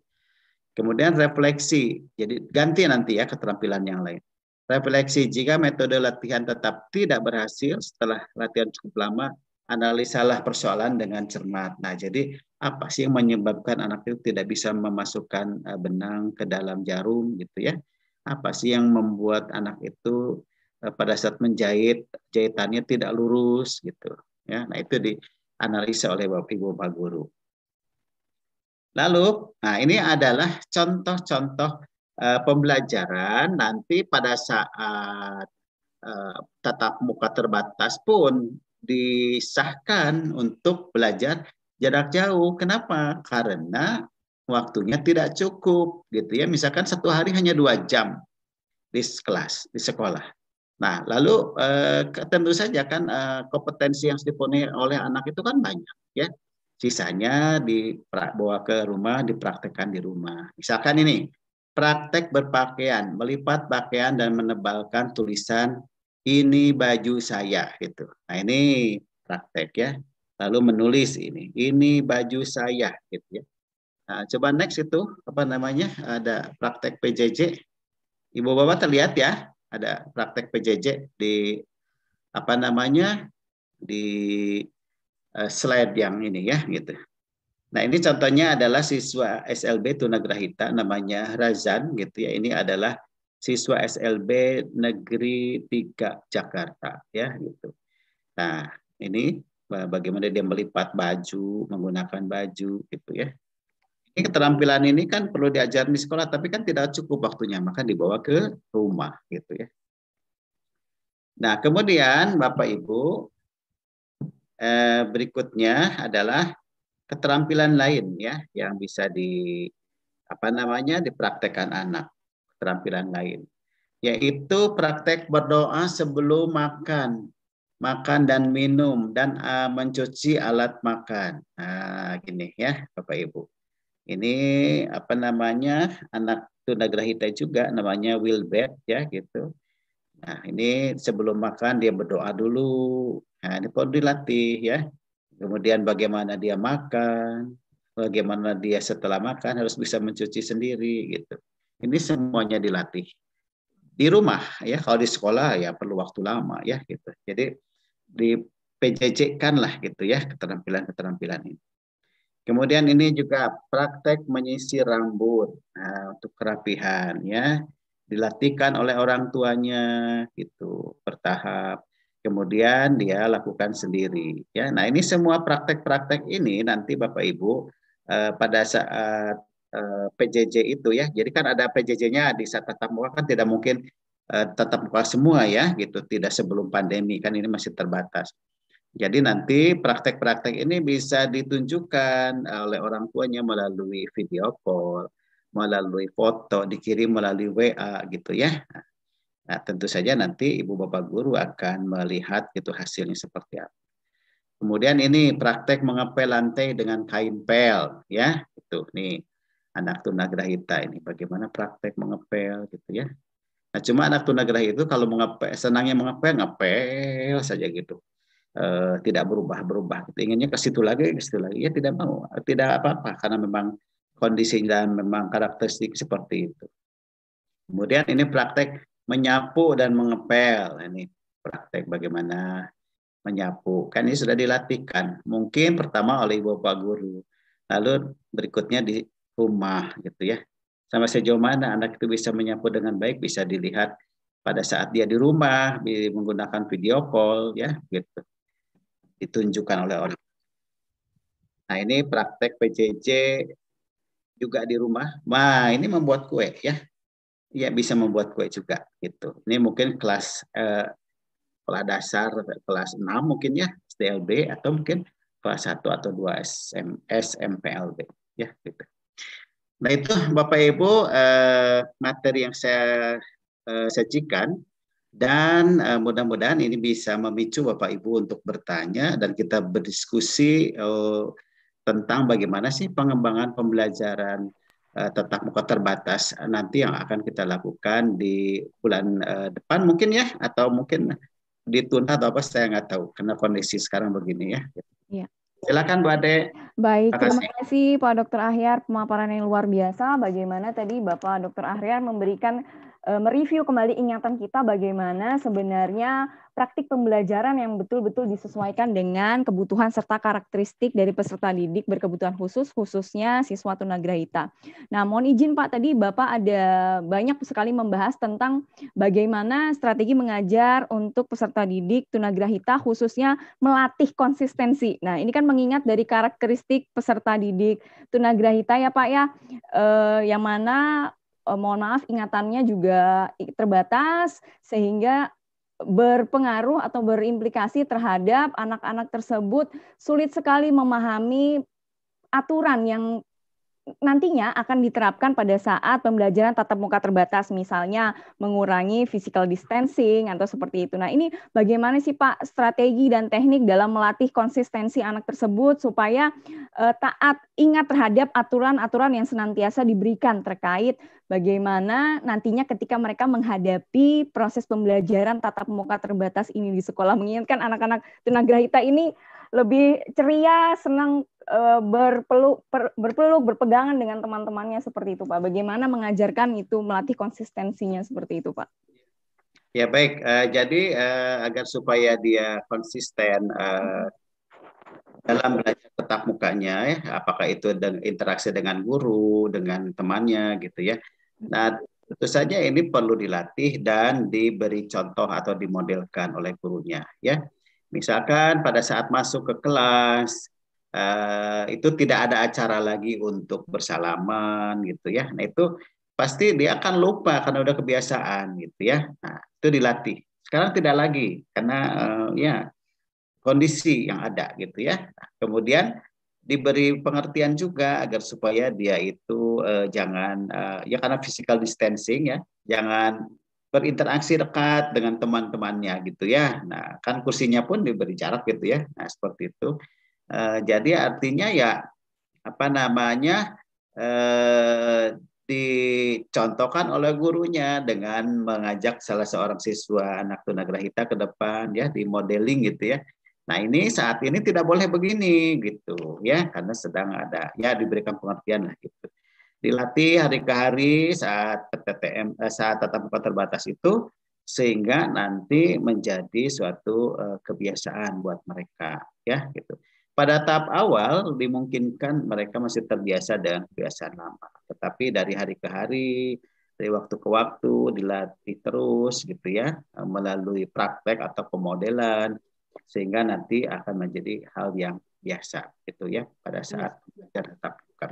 Kemudian refleksi, jadi ganti nanti ya keterampilan yang lain. Refleksi, jika metode latihan tetap tidak berhasil setelah latihan cukup lama, analisalah persoalan dengan cermat. Nah, jadi apa sih yang menyebabkan anak itu tidak bisa memasukkan benang ke dalam jarum gitu ya? Apa sih yang membuat anak itu pada saat menjahit jahitannya tidak lurus gitu ya? Nah, itu dianalisa oleh Bapak Ibu Pak Guru. Lalu, nah ini adalah contoh-contoh pembelajaran nanti pada saat tatap muka terbatas pun disahkan untuk belajar jarak jauh. Kenapa? Karena waktunya tidak cukup, gitu ya. Misalkan satu hari hanya 2 jam di kelas, di sekolah. Nah, lalu tentu saja kan kompetensi yang dipenuhi oleh anak itu kan banyak, ya. Sisanya dibawa ke rumah, dipraktekkan di rumah. Misalkan ini, praktek berpakaian, melipat pakaian dan menebalkan tulisan ini baju saya gitu. Nah, ini praktek ya. Lalu menulis ini baju saya gitu ya. Nah, coba next itu apa namanya? Ada praktek PJJ. Ibu Bapak terlihat ya, ada praktek PJJ di apa namanya? Di slide yang ini ya gitu. Nah, ini contohnya adalah siswa SLB Tunagrahita namanya Razan gitu ya. Ini adalah siswa SLB Negeri 3 Jakarta ya gitu. Nah, ini bagaimana dia melipat baju, menggunakan baju gitu ya. Ini keterampilan ini kan perlu diajar di sekolah tapi kan tidak cukup waktunya, maka dibawa ke rumah gitu ya. Nah, kemudian Bapak Ibu berikutnya adalah keterampilan lain ya yang bisa dipraktekkan anak, keterampilan lain, yaitu praktek berdoa sebelum makan dan minum dan mencuci alat makan. Nah, gini ya Bapak Ibu. Ini anak tunagrahita juga namanya Wilbert ya gitu. Nah, ini sebelum makan dia berdoa dulu. Nah, ini perlu dilatih ya. Kemudian bagaimana dia makan, bagaimana dia setelah makan harus bisa mencuci sendiri gitu. Ini semuanya dilatih di rumah ya. Kalau di sekolah ya perlu waktu lama ya gitu. Jadi di PJJ-kan lah gitu ya keterampilan-keterampilan ini. Kemudian ini juga praktek menyisir rambut untuk kerapihan ya, dilatihkan oleh orang tuanya gitu bertahap. Kemudian dia lakukan sendiri ya. Nah, ini semua praktek-praktek ini nanti Bapak Ibu pada saat PJJ itu ya. Jadi kan ada PJJ-nya di saat tatap muka kan tidak mungkin tatap muka semua ya gitu, tidak sebelum pandemi kan ini masih terbatas. Jadi nanti praktek-praktek ini bisa ditunjukkan oleh orang tuanya melalui video call, melalui foto, dikirim melalui WA gitu ya. Nah, tentu saja nanti Ibu Bapak Guru akan melihat itu hasilnya seperti apa. Kemudian ini praktek mengepel lantai dengan kain pel ya. Itu nih anak tunagrahita ini bagaimana praktek mengepel gitu ya. Nah, cuma anak tunagrahita itu kalau mengepel, senangnya mengepel, ngepel saja gitu. Tidak berubah-berubah. Gitu. Inginnya ke situ lagi, ya tidak mau, tidak apa-apa karena memang kondisi dan memang karakteristik seperti itu. Kemudian ini praktek menyapu dan mengepel. Ini praktek bagaimana menyapu. Kan ini sudah dilatihkan. Mungkin pertama oleh ibu bapak guru, lalu berikutnya di rumah gitu ya. Sampai sejauh mana anak itu bisa menyapu dengan baik bisa dilihat pada saat dia di rumah menggunakan video call ya gitu, ditunjukkan oleh orang. Nah, ini praktek PJJ juga di rumah. Nah, ini membuat kue ya. Ya bisa membuat kue juga gitu. Ini mungkin kelas dasar kelas 6 mungkin ya SDLB atau mungkin kelas 1 atau 2 SMPLB ya gitu. Nah, itu Bapak Ibu materi yang saya sajikan dan mudah-mudahan ini bisa memicu Bapak Ibu untuk bertanya dan kita berdiskusi tentang bagaimana sih pengembangan pembelajaran tatap muka terbatas nanti yang akan kita lakukan di bulan depan mungkin ya, atau mungkin ditunda atau apa saya nggak tahu karena kondisi sekarang begini ya. Iya. Silakan Bu Ade. Baik, Terima terima kasih. kasih Pak Dr. Ahyar, pemaparan yang luar biasa. Bagaimana tadi Bapak Dr. Ahyar memberikan mereview kembali ingatan kita bagaimana sebenarnya praktik pembelajaran yang betul-betul disesuaikan dengan kebutuhan serta karakteristik dari peserta didik berkebutuhan khusus, khususnya siswa tunagrahita. Nah, mohon izin Pak, tadi Bapak ada banyak sekali membahas tentang bagaimana strategi mengajar untuk peserta didik tunagrahita, khususnya melatih konsistensi. Nah, ini kan mengingat dari karakteristik peserta didik tunagrahita ya Pak ya, yang mana mohon maaf ingatannya juga terbatas sehingga berpengaruh atau berimplikasi terhadap anak-anak tersebut sulit sekali memahami aturan yang nantinya akan diterapkan pada saat pembelajaran tatap muka terbatas, misalnya mengurangi physical distancing atau seperti itu. Nah, ini bagaimana sih Pak strategi dan teknik dalam melatih konsistensi anak tersebut supaya taat, ingat terhadap aturan-aturan yang senantiasa diberikan terkait bagaimana nantinya ketika mereka menghadapi proses pembelajaran tatap muka terbatas ini di sekolah, mengingatkan anak-anak tunagrahita ini lebih ceria, senang berpeluk, berpegangan dengan teman-temannya seperti itu, Pak. Bagaimana mengajarkan itu, melatih konsistensinya seperti itu, Pak? Ya baik, jadi agar supaya dia konsisten dalam belajar tatap mukanya, ya, apakah itu interaksi dengan guru, dengan temannya, gitu ya. Nah, tentu saja ini perlu dilatih dan diberi contoh atau dimodelkan oleh gurunya, ya. Misalkan pada saat masuk ke kelas, itu tidak ada acara lagi untuk bersalaman, gitu ya. Nah, itu pasti dia akan lupa karena udah kebiasaan, gitu ya. Nah, itu dilatih. Sekarang tidak lagi karena ya kondisi yang ada gitu ya. Nah, kemudian diberi pengertian juga agar supaya dia itu jangan ya karena physical distancing ya, jangan berinteraksi dekat dengan teman-temannya gitu ya. Nah, kan kursinya pun diberi jarak gitu ya. Nah, seperti itu. Jadi artinya ya apa namanya dicontohkan oleh gurunya dengan mengajak salah seorang siswa anak tunagrahita ke depan ya di modeling gitu ya. Nah ini saat ini tidak boleh begini gitu ya karena sedang ada ya diberikan pengertian lah gitu. Dilatih hari ke hari saat PTTM saat tatap muka terbatas itu sehingga nanti menjadi suatu kebiasaan buat mereka ya gitu. Pada tahap awal dimungkinkan mereka masih terbiasa dengan kebiasaan lama, tetapi dari hari ke hari, dari waktu ke waktu dilatih terus gitu ya, melalui praktek atau pemodelan sehingga nanti akan menjadi hal yang biasa gitu ya pada saat belajar tatap muka.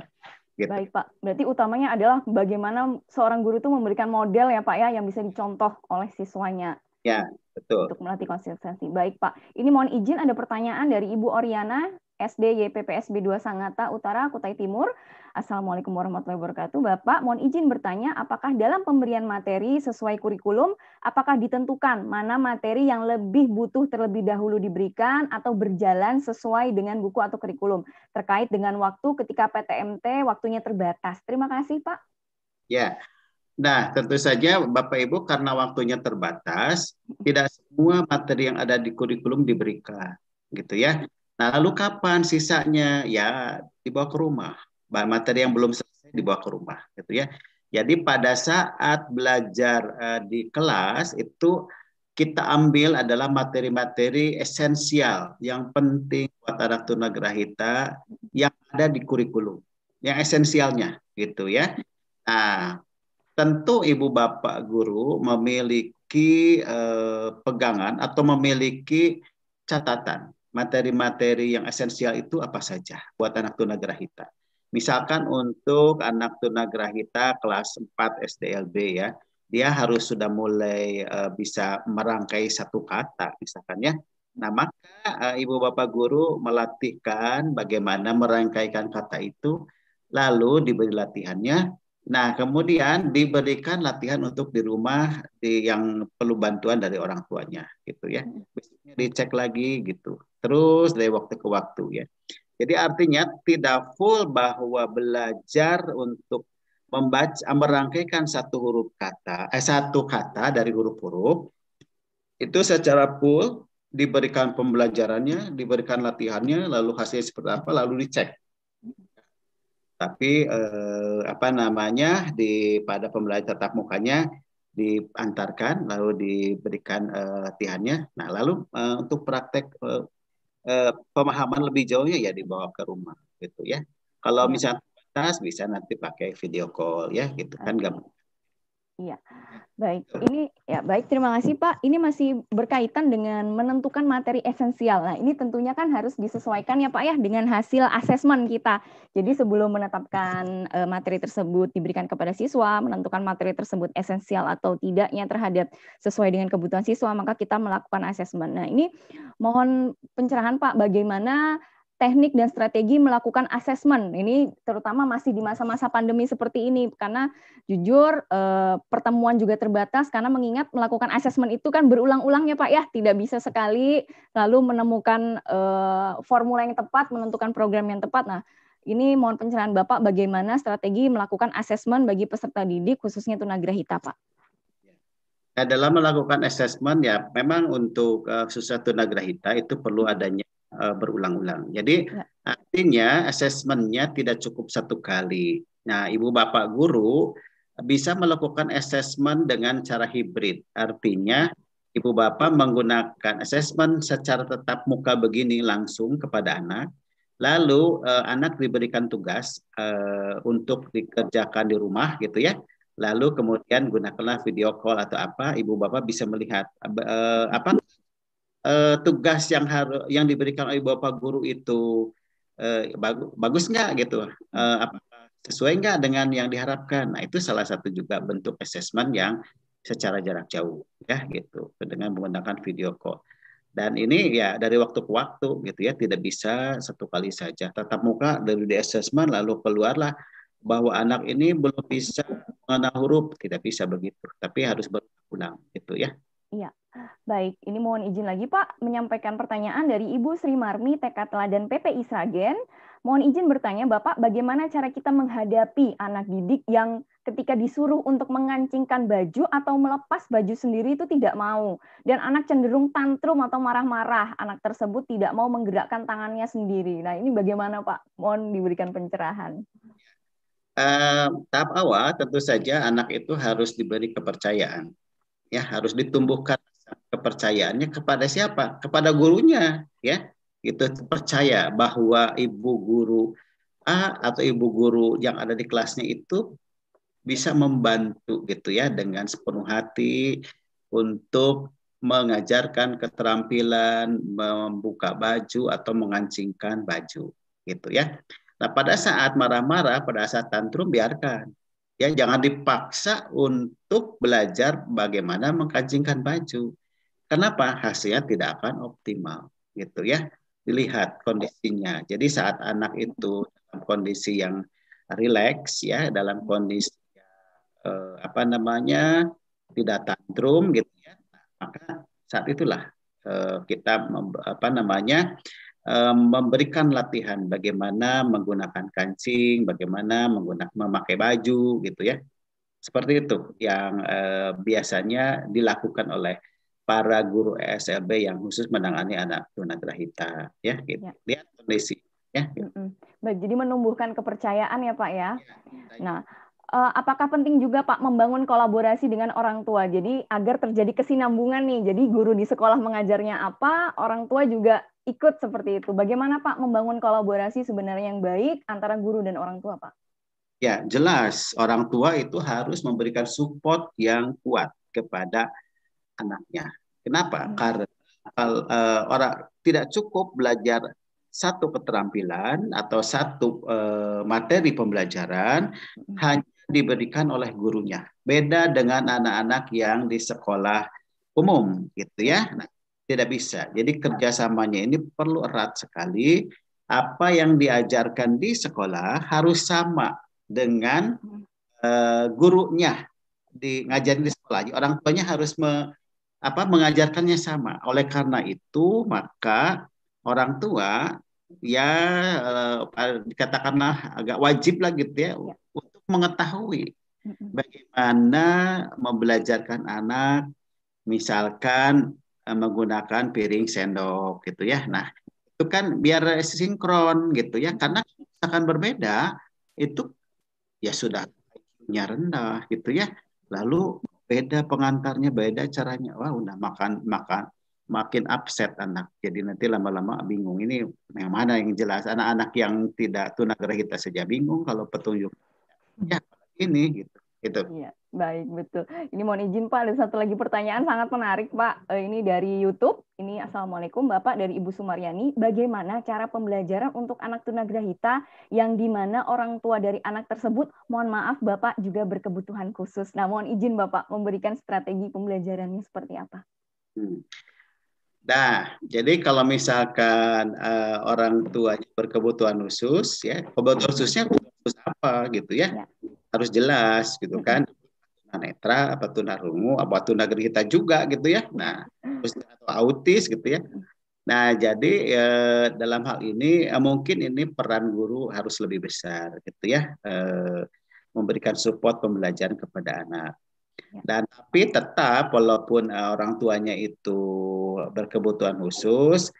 Gitu. Baik Pak, berarti utamanya adalah bagaimana seorang guru itu memberikan model ya Pak ya yang bisa dicontoh oleh siswanya. Ya, betul. Untuk melatih konsistensi. Baik Pak, ini mohon izin ada pertanyaan dari Ibu Oriana, SD YPPSB 2 Sangatta Utara, Kutai Timur. Assalamualaikum warahmatullahi wabarakatuh. Bapak, mohon izin bertanya, apakah dalam pemberian materi sesuai kurikulum, apakah ditentukan mana materi yang lebih butuh terlebih dahulu diberikan atau berjalan sesuai dengan buku atau kurikulum, terkait dengan waktu ketika PTMT waktunya terbatas. Terima kasih Pak. Ya, nah, tentu saja Bapak Ibu karena waktunya terbatas, tidak semua materi yang ada di kurikulum diberikan, gitu ya. Nah, lalu kapan sisanya? Ya, dibawa ke rumah. Materi yang belum selesai dibawa ke rumah, gitu ya. Jadi pada saat belajar di kelas itu kita ambil adalah materi-materi esensial yang penting buat anak tunagrahita yang ada di kurikulum, yang esensialnya, gitu ya. Nah, tentu ibu bapak guru memiliki pegangan atau memiliki catatan materi-materi yang esensial itu apa saja buat anak tunagrahita. Misalkan untuk anak tunagrahita kelas 4 SDLB ya, dia harus sudah mulai bisa merangkai satu kata misalkan ya. Nah, maka ibu bapak guru melatihkan bagaimana merangkaikan kata itu, lalu diberi latihannya. Nah, kemudian diberikan latihan untuk di rumah yang perlu bantuan dari orang tuanya, gitu ya. Besoknya dicek lagi, gitu. Terus dari waktu ke waktu ya. Jadi artinya tidak full bahwa belajar untuk membaca, merangkaikan satu kata dari huruf-huruf itu secara full diberikan pembelajarannya, diberikan latihannya, lalu hasilnya seperti apa, lalu dicek. Tapi apa namanya pada pembelajaran tatap mukanya diantarkan lalu diberikan latihannya. Nah, lalu untuk praktek pemahaman lebih jauhnya ya dibawa ke rumah gitu ya. Kalau Ya, misalnya terbatas bisa nanti pakai video call ya gitu kan oke. gampang. Iya. Baik, ini ya baik, terima kasih Pak. Ini masih berkaitan dengan menentukan materi esensial. Nah, ini tentunya kan harus disesuaikan ya Pak ya dengan hasil asesmen kita. Jadi sebelum menetapkan materi tersebut diberikan kepada siswa, menentukan materi tersebut esensial atau tidaknya terhadap sesuai dengan kebutuhan siswa, maka kita melakukan asesmen. Nah, ini mohon pencerahan Pak, bagaimana teknik dan strategi melakukan asesmen. Ini terutama masih di masa-masa pandemi seperti ini, karena jujur pertemuan juga terbatas karena mengingat melakukan asesmen itu kan berulang-ulang ya Pak ya, tidak bisa sekali lalu menemukan formula yang tepat, menentukan program yang tepat. Nah, ini mohon pencerahan Bapak bagaimana strategi melakukan asesmen bagi peserta didik khususnya tunagrahita Pak. Nah, dalam melakukan asesmen ya memang untuk khususnya tunagrahita itu perlu adanya berulang-ulang. Jadi Ya. artinya asesmennya tidak cukup satu kali. Nah, Ibu Bapak guru bisa melakukan asesmen dengan cara hibrid. Artinya Ibu Bapak menggunakan asesmen secara tatap muka begini langsung kepada anak. Lalu anak diberikan tugas untuk dikerjakan di rumah gitu ya. Lalu kemudian gunakanlah video call atau apa, ibu bapak bisa melihat apa tugas yang diberikan oleh ibu bapak guru itu bagus nggak gitu, apa sesuai nggak dengan yang diharapkan. Nah itu salah satu juga bentuk assessment yang secara jarak jauh ya gitu dengan menggunakan video call. Dan ini ya dari waktu ke waktu gitu ya, tidak bisa satu kali saja. Tatap muka dari di assessment lalu keluarlah bahwa anak ini belum bisa mengenal huruf, tidak bisa begitu. Tapi harus berulang gitu ya. Iya, baik. Ini mohon izin lagi Pak, menyampaikan pertanyaan dari Ibu Sri Marmi, TK Teladan PPI Sragen. Mohon izin bertanya Bapak, bagaimana cara kita menghadapi anak didik yang ketika disuruh untuk mengancingkan baju atau melepas baju sendiri itu tidak mau. Dan anak cenderung tantrum atau marah-marah. Anak tersebut tidak mau menggerakkan tangannya sendiri. Nah ini bagaimana Pak? Mohon diberikan pencerahan. Tahap awal tentu saja anak itu harus diberi kepercayaan. Ya harus ditumbuhkan kepercayaannya kepada siapa? Kepada gurunya, ya. Itu percaya bahwa ibu guru A atau ibu guru yang ada di kelasnya itu bisa membantu gitu ya dengan sepenuh hati untuk mengajarkan keterampilan membuka baju atau mengancingkan baju gitu ya. Nah, pada saat marah-marah, pada saat tantrum biarkan. Ya, jangan dipaksa untuk belajar bagaimana mengkancingkan baju. Kenapa? Hasilnya tidak akan optimal, gitu ya. Dilihat kondisinya. Jadi saat anak itu dalam kondisi yang rileks ya, dalam kondisi apa namanya tidak tantrum gitu ya, maka saat itulah kita apa namanya memberikan latihan bagaimana menggunakan kancing, bagaimana memakai baju gitu ya. Seperti itu yang biasanya dilakukan oleh para guru ESLB yang khusus menangani anak tunagrahita ya gitu. Ya. Lihat kondisi ya. Gitu. Baik, jadi menumbuhkan kepercayaan ya Pak ya. Ya. Nah, apakah penting juga Pak membangun kolaborasi dengan orang tua? Jadi agar terjadi kesinambungan nih. Jadi guru di sekolah mengajarnya apa, orang tua juga ikut seperti itu. Bagaimana Pak membangun kolaborasi sebenarnya yang baik antara guru dan orang tua Pak? Ya, jelas orang tua itu harus memberikan support yang kuat kepada anaknya. Kenapa? Karena orang tidak cukup belajar satu keterampilan atau satu materi pembelajaran hanya diberikan oleh gurunya. Beda dengan anak-anak yang di sekolah umum, gitu ya. Nah, tidak bisa. Jadi kerjasamanya ini perlu erat sekali. Apa yang diajarkan di sekolah harus sama dengan gurunya ngajarin di sekolah. Orang tuanya harus mengajarkannya sama. Oleh karena itu, maka orang tua ya katakanlah agak wajib lah gitu ya untuk mengetahui bagaimana membelajarkan anak, misalkan menggunakan piring sendok gitu ya. Nah, itu kan biar sinkron gitu ya. Karena akan berbeda itu ya sudah IQ-nya rendah gitu ya. Lalu beda pengantarnya, beda caranya. Wah, udah makan makan makin upset anak. Jadi nanti lama-lama bingung ini yang mana yang jelas. Anak-anak yang tidak tunagrahita saja bingung kalau petunjuk ya ini gitu. Gitu. Iya, baik, betul. Ini mohon izin Pak, ada satu lagi pertanyaan sangat menarik Pak. Ini dari YouTube. Ini Assalamualaikum Bapak, dari Ibu Sumaryani. Bagaimana cara pembelajaran untuk anak tunagrahita yang dimana orang tua dari anak tersebut, mohon maaf Bapak juga berkebutuhan khusus. Nah, mohon izin Bapak memberikan strategi pembelajarannya seperti apa? Nah, jadi kalau misalkan orang tuanya berkebutuhan khusus, ya kebutuhan khususnya khusus apa gitu ya, harus jelas gitu kan, tunanetra, apa tunarungu, apa tunagrahita juga gitu ya. Nah, terus atau autis gitu ya. Nah, jadi dalam hal ini mungkin ini peran guru harus lebih besar gitu ya, memberikan support pembelajaran kepada anak. Dan tapi tetap walaupun orang tuanya itu berkebutuhan khusus,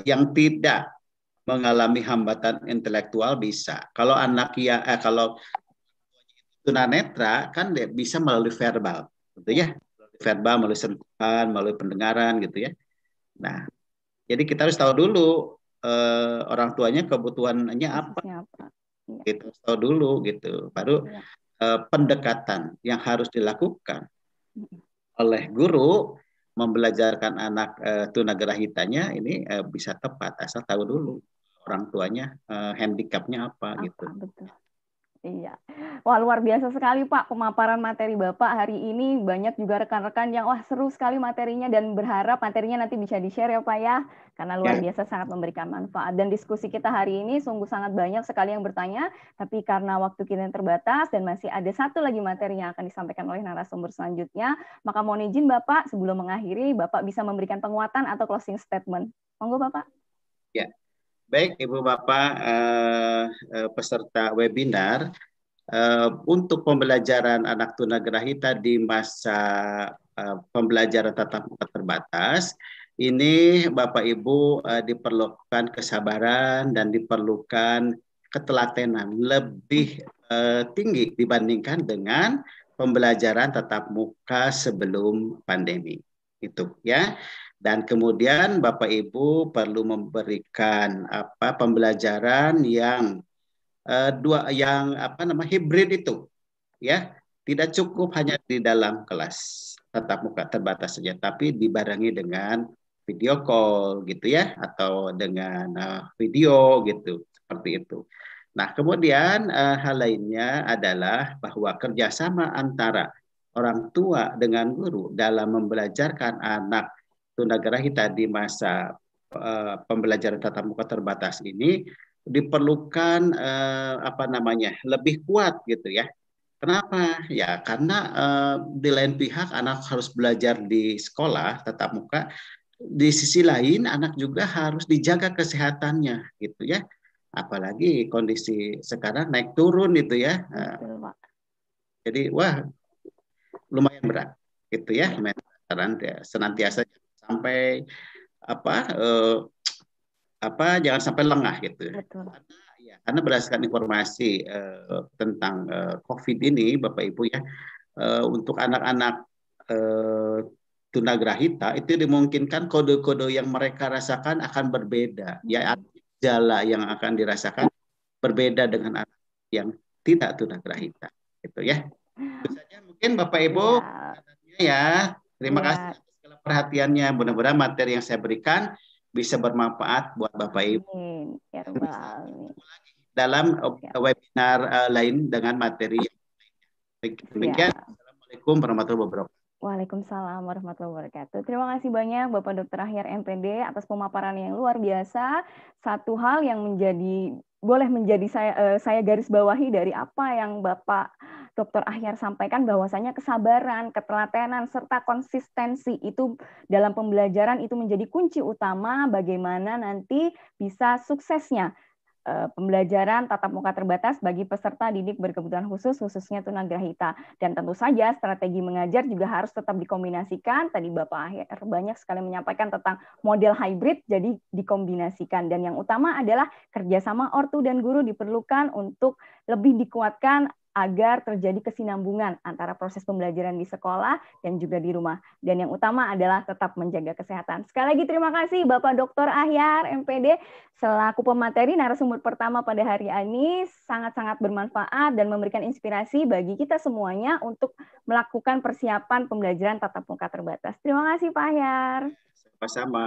yang tidak mengalami hambatan intelektual bisa. Kalau anak ya kalau tunanetra kan dia bisa melalui verbal, gitu ya, verbal melalui sentuhan, melalui pendengaran gitu ya. Nah, jadi kita harus tahu dulu orang tuanya kebutuhannya apa, gitu, tahu dulu gitu, baru pendekatan yang harus dilakukan oleh guru membelajarkan anak tunagrahitanya ini bisa tepat asal tahu dulu orang tuanya handicapnya apa gitu. Betul. Iya. Wah, luar biasa sekali Pak pemaparan materi Bapak hari ini. Banyak juga rekan-rekan yang wah seru sekali materinya dan berharap materinya nanti bisa di-share ya Pak ya. Karena luar biasa sangat memberikan manfaat. Dan diskusi kita hari ini sungguh sangat banyak sekali yang bertanya. Tapi karena waktu kita yang terbatas dan masih ada satu lagi materi yang akan disampaikan oleh narasumber selanjutnya, maka mohon izin Bapak sebelum mengakhiri, Bapak bisa memberikan penguatan atau closing statement. Monggo Bapak. Ya. Baik, Ibu Bapak peserta webinar, untuk pembelajaran anak tunagrahita di masa pembelajaran tatap muka terbatas, ini Bapak Ibu diperlukan kesabaran dan diperlukan ketelatenan lebih tinggi dibandingkan dengan pembelajaran tatap muka sebelum pandemi. Itu ya. Dan kemudian Bapak Ibu perlu memberikan pembelajaran yang hibrid itu ya, tidak cukup hanya di dalam kelas tatap muka terbatas saja, tapi dibarengi dengan video call gitu ya, atau dengan video gitu, seperti itu. Nah, kemudian hal lainnya adalah bahwa kerjasama antara orang tua dengan guru dalam membelajarkan anak tunagrahita di masa pembelajaran tatap muka terbatas ini diperlukan lebih kuat gitu ya. Kenapa? Ya karena di lain pihak anak harus belajar di sekolah tatap muka, di sisi lain anak juga harus dijaga kesehatannya gitu ya. Apalagi kondisi sekarang naik turun itu ya. Jadi wah lumayan berat gitu ya. Senantiasa sampai jangan sampai lengah gitu. Betul. Karena berdasarkan informasi tentang COVID ini, Bapak Ibu ya, untuk anak-anak tunagrahita itu dimungkinkan kode-kode yang mereka rasakan akan berbeda. Ya, gejala yang akan dirasakan berbeda dengan anak yang tidak tunagrahita, gitu ya. Itu saja mungkin Bapak Ibu ya. Terima kasih atas segala perhatiannya. Mudah-mudahan materi yang saya berikan bisa bermanfaat buat Bapak Ibu. Ya, dalam webinar lain dengan materi yang lainnya. Demikian. Assalamualaikum warahmatullahi wabarakatuh. Waalaikumsalam warahmatullahi wabarakatuh. Terima kasih banyak Bapak Dr. Ahyar MPD atas pemaparan yang luar biasa. Satu hal yang boleh menjadi saya garis bawahi dari apa yang Bapak Dr. Ahyar sampaikan, bahwasanya kesabaran, ketelatenan, serta konsistensi itu dalam pembelajaran itu menjadi kunci utama bagaimana nanti bisa suksesnya pembelajaran tatap muka terbatas bagi peserta didik berkebutuhan khusus, khususnya tunagrahita. Dan tentu saja strategi mengajar juga harus tetap dikombinasikan. Tadi Bapak Ahyar banyak sekali menyampaikan tentang model hybrid, jadi dikombinasikan. Dan yang utama adalah kerjasama ortu dan guru diperlukan untuk lebih dikuatkan agar terjadi kesinambungan antara proses pembelajaran di sekolah dan juga di rumah. Dan yang utama adalah tetap menjaga kesehatan. Sekali lagi terima kasih Bapak Dr. Ahyar, MPD, selaku pemateri narasumber pertama pada hari ini, sangat-sangat bermanfaat dan memberikan inspirasi bagi kita semuanya untuk melakukan persiapan pembelajaran tatap muka terbatas. Terima kasih Pak Ahyar. Sama-sama.